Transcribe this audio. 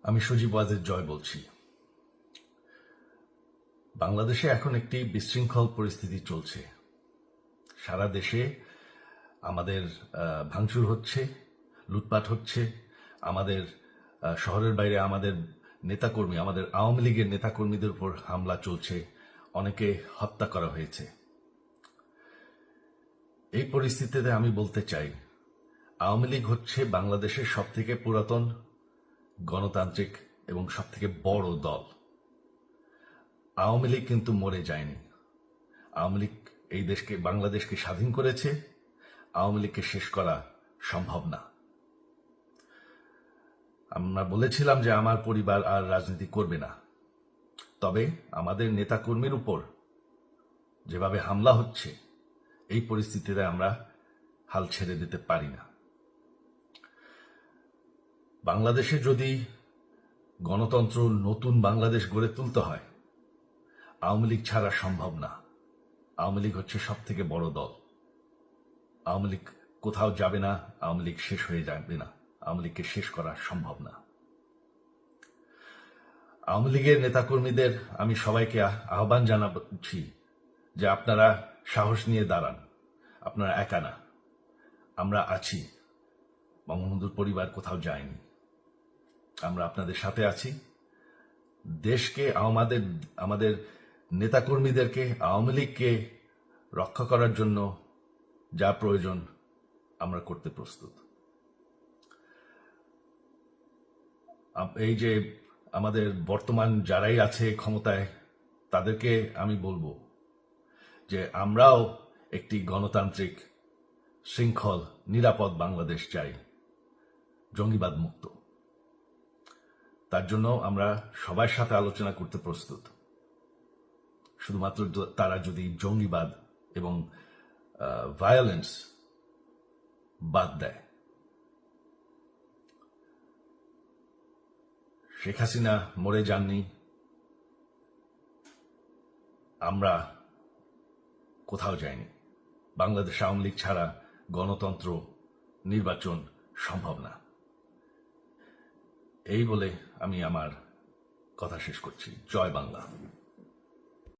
আমি সজীব ওয়াজেদ জয় বলছি। বাংলাদেশে এখন একটি বিশৃঙ্খল পরিস্থিতি চলছে। সারা দেশে আমাদের ভাঙচুর হচ্ছে, লুটপাট হচ্ছে, আমাদের শহরের বাইরে আমাদের নেতাকর্মী, আমাদের আওয়ামী লীগের নেতাকর্মীদের উপর হামলা চলছে, অনেকে হত্যা করা হয়েছে। এই পরিস্থিতিতে আমি বলতে চাই, আওয়ামী লীগ হচ্ছে বাংলাদেশের সবথেকে পুরাতন গণতান্ত্রিক এবং সবথেকে বড় দল। আওয়ামী লীগ কিন্তু মরে যায়নি। আওয়ামী লীগ এই দেশকে, বাংলাদেশকে স্বাধীন করেছে। আওয়ামী লীগকে শেষ করা সম্ভব না। আমরা বলেছিলাম যে আমার পরিবার আর রাজনীতি করবে না, তবে আমাদের নেতাকর্মীর উপর যেভাবে হামলা হচ্ছে, এই পরিস্থিতিতে আমরা হাল ছেড়ে দিতে পারি না। বাংলাদেশে যদি গণতন্ত্র, নতুন বাংলাদেশ গড়ে তুলতে হয়, আওয়ামী লীগ ছাড়া সম্ভব না। আওয়ামী লীগ হচ্ছে সব থেকে বড় দল। আওয়ামী লীগ কোথাও যাবে না, আওয়ামী লীগ শেষ হয়ে যাবে না, আওয়ামী লীগকে শেষ করা সম্ভব না। আওয়ামী লীগের নেতাকর্মীদের আমি সবাইকে আহ্বান জানাচ্ছি যে আপনারা সাহস নিয়ে দাঁড়ান। আপনারা একা না, আমরা আছি। বঙ্গবন্ধুর পরিবার কোথাও যায়নি, আমরা আপনাদের সাথে আছি। দেশকে, আমাদের নেতাকর্মীদেরকে, আওয়ামী লীগকে রক্ষা করার জন্য যা প্রয়োজন আমরা করতে প্রস্তুত। এই যে আমাদের বর্তমান যারাই আছে ক্ষমতায়, তাদেরকে আমি বলবো যে আমরাও একটি গণতান্ত্রিক, শৃঙ্খল, নিরাপদ বাংলাদেশ চাই, জঙ্গিবাদ মুক্ত। তার জন্য আমরা সবার সাথে আলোচনা করতে প্রস্তুত, শুধুমাত্র তারা যদি জঙ্গিবাদ এবং ভায়োলেন্স বাদ দেয়। শেখ হাসিনা মরে যাননি, আমরা কোথাও যাইনি। বাংলাদেশ আওয়ামী লীগ ছাড়া গণতন্ত্র, নির্বাচন সম্ভব না। এই বলে আমি আমার কথা শেষ করছি। জয় বাংলা।